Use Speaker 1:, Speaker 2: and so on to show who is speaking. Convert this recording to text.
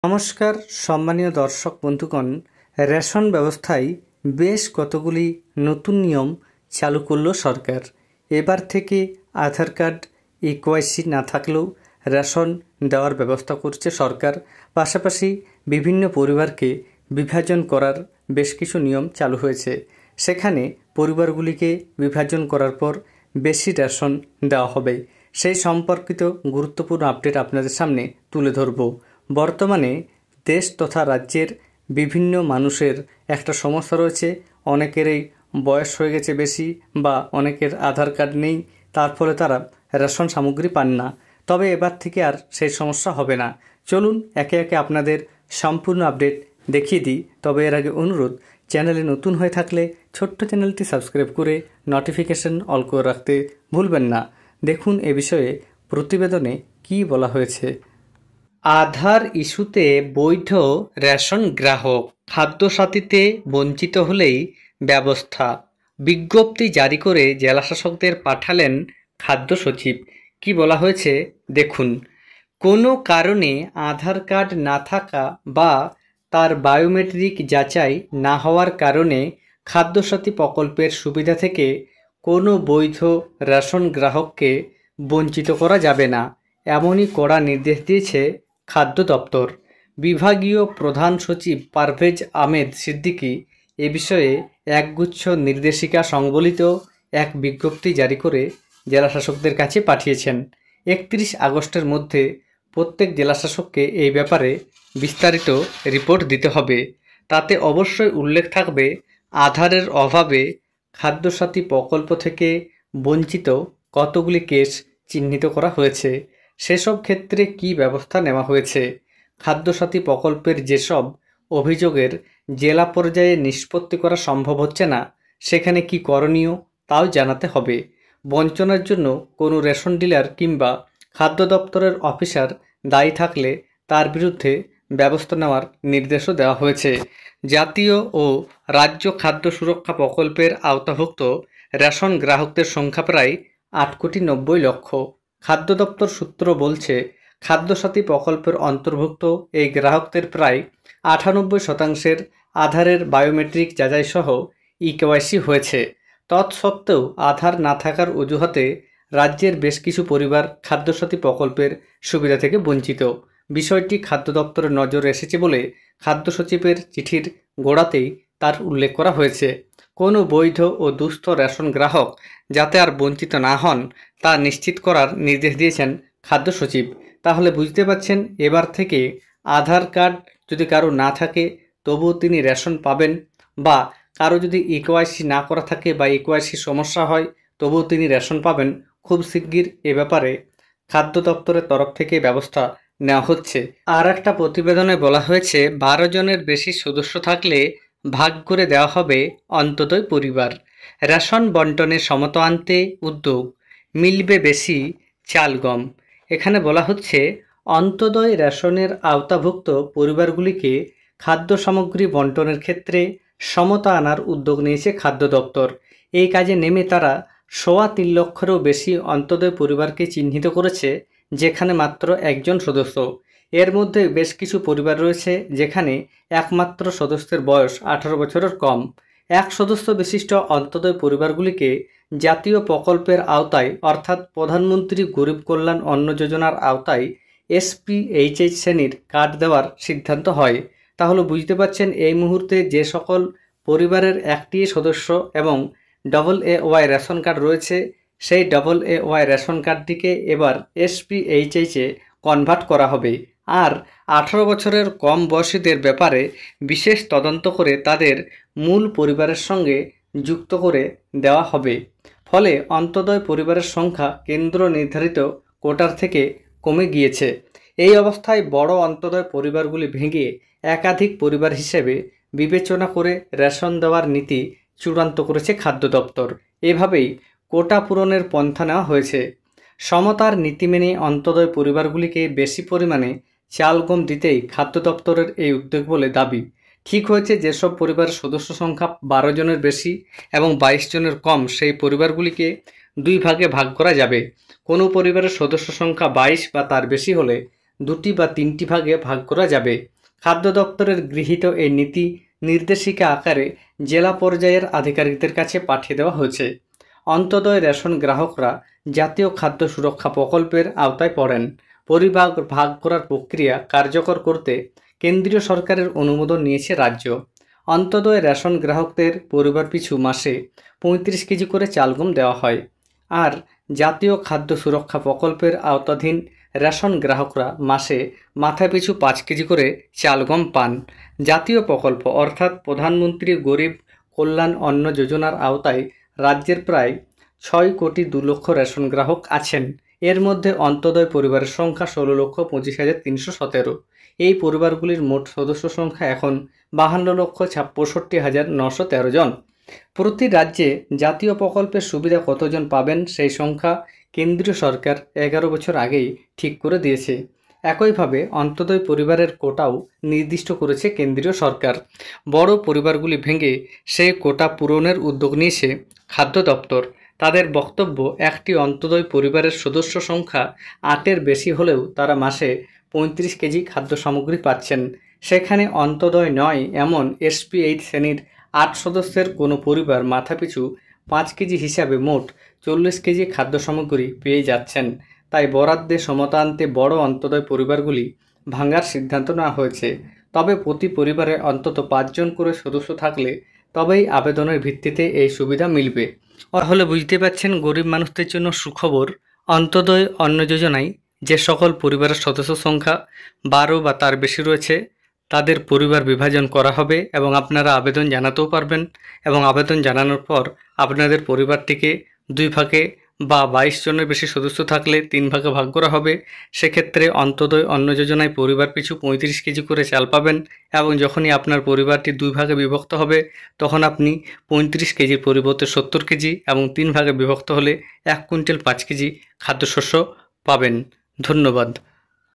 Speaker 1: নমস্কার সম্মানীয় দর্শক বন্ধুগণ, রেশন ব্যবস্থায় বেশ কতগুলি নতুন নিয়ম চালু করল সরকার। এবার থেকে আধার কার্ড ইকেওয়াইসি না থাকলেও রেশন দেওয়ার ব্যবস্থা করছে সরকার। পাশাপাশি বিভিন্ন পরিবারকে বিভাজন করার বেশ কিছু নিয়ম চালু হয়েছে। সেখানে পরিবারগুলিকে বিভাজন করার পর বেশি রেশন দেওয়া হবে। সেই সম্পর্কিত গুরুত্বপূর্ণ আপডেট আপনাদের সামনে তুলে ধরব। বর্তমানে দেশ তথা রাজ্যের বিভিন্ন মানুষের একটা সমস্যা রয়েছে। অনেকেরই বয়স হয়ে গেছে বেশি, বা অনেকের আধার কার্ড নেই, তার ফলে তারা রেশন সামগ্রী পান না। তবে এবার থেকে আর সেই সমস্যা হবে না। চলুন একে একে আপনাদের সম্পূর্ণ আপডেট দেখিয়ে দিই। তবে এর আগে অনুরোধ, চ্যানেলে নতুন হয়ে থাকলে ছোট্ট চ্যানেলটি সাবস্ক্রাইব করে নোটিফিকেশন অল করে রাখতে ভুলবেন না। দেখুন এ বিষয়ে প্রতিবেদনে কি বলা হয়েছে। আধার ইস্যুতে বৈধ রেশন গ্রাহক, খাদ্যসাথীতে বঞ্চিত হলেই ব্যবস্থা। বিজ্ঞপ্তি জারি করে জেলাশাসকদের পাঠালেন খাদ্য সচিব। কি বলা হয়েছে দেখুন। কোনো কারণে আধার কার্ড না থাকা বা তার বায়োমেট্রিক যাচাই না হওয়ার কারণে খাদ্যসাথী প্রকল্পের সুবিধা থেকে কোনো বৈধ রেশন গ্রাহককে বঞ্চিত করা যাবে না, এমনই কড়া নির্দেশ দিয়েছে খাদ্য দপ্তর। বিভাগীয় প্রধান সচিব পারভেজ আহমেদ সিদ্দিকী এ বিষয়ে একগুচ্ছ নির্দেশিকা সংবলিত এক বিজ্ঞপ্তি জারি করে জেলাশাসকদের কাছে পাঠিয়েছেন। 31 আগস্টের মধ্যে প্রত্যেক জেলাশাসককে এই ব্যাপারে বিস্তারিত রিপোর্ট দিতে হবে। তাতে অবশ্যই উল্লেখ থাকবে আধারের অভাবে খাদ্যসাথী প্রকল্প থেকে বঞ্চিত কতগুলি কেস চিহ্নিত করা হয়েছে, সেসব ক্ষেত্রে কি ব্যবস্থা নেওয়া হয়েছে। খাদ্যসাথী প্রকল্পের যেসব অভিযোগের জেলা পর্যায়ে নিষ্পত্তি করা সম্ভব হচ্ছে না, সেখানে কি করণীয় তাও জানাতে হবে। বঞ্চনার জন্য কোনো রেশন ডিলার কিংবা খাদ্য দপ্তরের অফিসার দায়ী থাকলে তার বিরুদ্ধে ব্যবস্থা নেওয়ার নির্দেশও দেওয়া হয়েছে। জাতীয় ও রাজ্য খাদ্য সুরক্ষা প্রকল্পের আওতাভুক্ত রেশন গ্রাহকদের সংখ্যা প্রায় 8,90,00,000। খাদ্য দপ্তর সূত্র বলছে, খাদ্যসাথী প্রকল্পের অন্তর্ভুক্ত এই গ্রাহকদের প্রায় 98% আধারের বায়োমেট্রিক যাচাইসহ ইকেওয়াইসি হয়েছে। তৎসত্ত্বেও আধার না থাকার অজুহাতে রাজ্যের বেশ কিছু পরিবার খাদ্যসাথী প্রকল্পের সুবিধা থেকে বঞ্চিত। বিষয়টি খাদ্য দপ্তরের নজরে এসেছে বলে খাদ্য সচিবের চিঠির গোড়াতেই তার উল্লেখ করা হয়েছে। কোনো বৈধ ও দুস্থ রেশন গ্রাহক যাতে আর বঞ্চিত না হন তা নিশ্চিত করার নির্দেশ দিয়েছেন খাদ্য সচিব। তাহলে বুঝতে পারছেন, এবার থেকে আধার কার্ড যদি কারো না থাকে তবুও তিনি রেশন পাবেন, বা কারো যদি ইকেওয়াইসি না করা থাকে বা ইকেওয়াইসি সমস্যা হয় তবুও তিনি রেশন পাবেন। খুব শিগগির এ ব্যাপারে খাদ্য দপ্তরের তরফ থেকে ব্যবস্থা নেওয়া হচ্ছে। আর একটা প্রতিবেদনে বলা হয়েছে, 12 জনের বেশি সদস্য থাকলে ভাগ করে দেওয়া হবে অন্তদয় পরিবার। রেশন বন্টনে সমতা আনতে উদ্যোগ, মিলবে বেশি চাল গম। এখানে বলা হচ্ছে, অন্তদয় রেশনের আওতাভুক্ত পরিবারগুলিকে খাদ্য সামগ্রী বন্টনের ক্ষেত্রে সমতা আনার উদ্যোগ নিয়েছে খাদ্য দপ্তর। এই কাজে নেমে তারা 3.25 লক্ষেরও বেশি অন্তদয় পরিবারকে চিহ্নিত করেছে, যেখানে মাত্র একজন সদস্য। এর মধ্যে বেশ কিছু পরিবার রয়েছে যেখানে একমাত্র সদস্যের বয়স 18 বছরের কম। এক সদস্য বিশিষ্ট অন্তদয় পরিবারগুলিকে জাতীয় প্রকল্পের আওতায় অর্থাৎ প্রধানমন্ত্রী গরিব কল্যাণ অন্ন যোজনার আওতায় SPHH শ্রেণীর কার্ড দেওয়ার সিদ্ধান্ত হয়। তাহলে বুঝতে পারছেন, এই মুহূর্তে যে সকল পরিবারের একটি সদস্য এবং AAY রেশন কার্ড রয়েছে, সেই AAY রেশন কার্ডটিকে এবার SPHH-এ কনভার্ট করা হবে। আর 18 বছরের কম বয়সীদের ব্যাপারে বিশেষ তদন্ত করে তাদের মূল পরিবারের সঙ্গে যুক্ত করে দেওয়া হবে। ফলে অন্তদয় পরিবারের সংখ্যা কেন্দ্র নির্ধারিত কোটার থেকে কমে গিয়েছে। এই অবস্থায় বড় অন্তদয় পরিবারগুলি ভেঙে একাধিক পরিবার হিসেবে বিবেচনা করে রেশন দেওয়ার নীতি চূড়ান্ত করেছে খাদ্য দপ্তর। এভাবেই কোটা পূরণের পন্থা নেওয়া হয়েছে। সমতার নীতি মেনে অন্তদয় পরিবারগুলিকে বেশি পরিমাণে চাল গম দিতেই খাদ্য দপ্তরের এই উদ্যোগ বলে দাবি। ঠিক হয়েছে, যেসব পরিবারের সদস্য সংখ্যা 12 জনের বেশি এবং 22 জনের কম, সেই পরিবারগুলিকে 2 ভাগে ভাগ করা যাবে। কোনো পরিবারের সদস্য সংখ্যা 22 বা তার বেশি হলে 2টি বা 3টি ভাগে ভাগ করা যাবে। খাদ্য দপ্তরের গৃহীত এই নীতি নির্দেশিকা আকারে জেলা পর্যায়ের আধিকারিকদের কাছে পাঠিয়ে দেওয়া হয়েছে। অন্তোদয় রেশন গ্রাহকরা জাতীয় খাদ্য সুরক্ষা প্রকল্পের আওতায় পড়েন। পরিভাগ ভাগ করার প্রক্রিয়া কার্যকর করতে কেন্দ্রীয় সরকারের অনুমোদন নিয়েছে রাজ্য। অন্তোদয় রেশন গ্রাহকদের পরিবার পিছু মাসে 35 কেজি করে চাল গম দেওয়া হয়। আর জাতীয় খাদ্য সুরক্ষা প্রকল্পের আওতাধীন রেশন গ্রাহকরা মাসে মাথাপিছু 5 কেজি করে চাল গম পান। জাতীয় প্রকল্প অর্থাৎ প্রধানমন্ত্রী গরিব কল্যাণ অন্ন যোজনার আওতায় রাজ্যের প্রায় 6,02,00,000 রেশন গ্রাহক আছেন। এর মধ্যে অন্তোদয় পরিবারের সংখ্যা 16,25,317। এই পরিবারগুলির মোট সদস্য সংখ্যা এখন 52,65,913 জন। প্রতি রাজ্যে জাতীয় প্রকল্পের সুবিধা কতজন পাবেন সেই সংখ্যা কেন্দ্রীয় সরকার 11 বছর আগেই ঠিক করে দিয়েছে। একইভাবে অন্তোদয় পরিবারের কোটাও নির্দিষ্ট করেছে কেন্দ্রীয় সরকার। বড় পরিবারগুলি ভেঙে সেই কোটা পূরণের উদ্যোগ নিয়েছে খাদ্য দপ্তর। তাদের বক্তব্য, একটি অন্তোদয় পরিবারের সদস্য সংখ্যা 8-এর বেশি হলেও তারা মাসে 35 কেজি খাদ্য সামগ্রী পাচ্ছেন। সেখানে অন্তোদয় নয় এমন SP 8 শ্রেণীর 8 সদস্যের কোনো পরিবার মাথাপিছু 5 কেজি হিসাবে মোট 40 কেজি খাদ্য সামগ্রী পেয়ে যাচ্ছেন। তাই বরাদ্দে সমতা আনতে বড় অন্তোদয় পরিবারগুলি ভাঙার সিদ্ধান্ত নেওয়া হয়েছে। তবে প্রতি পরিবারে অন্তত 5 জন করে সদস্য থাকলে তবেই আবেদনের ভিত্তিতে এই সুবিধা মিলবে। তাহলে বুঝতে পারছেন গরিব মানুষদের জন্য সুখবর। অন্তোদয় অন্ন যোজনায় যে সকল পরিবারের সদস্য সংখ্যা 12 বা তার বেশি রয়েছে তাদের পরিবার বিভাজন করা হবে এবং আপনারা আবেদন জানাতেও পারবেন এবং আবেদন জানানোর পর আপনাদের পরিবারটিকে 2 ভাগে বা 22 জনের বেশি সদস্য থাকলে 3 ভাগে ভাগ করা হবে। সেক্ষেত্রে অন্তোদয় অন্ন যোজনায় পরিবার পিছু 35 কেজি করে চাল পাবেন এবং যখনই আপনার পরিবারটি 2 ভাগে বিভক্ত হবে তখন আপনি 35 কেজির পরিবর্তে 70 কেজি এবং 3 ভাগে বিভক্ত হলে 1 কুইন্টাল 5 কেজি খাদ্যশস্য পাবেন। ধন্যবাদ।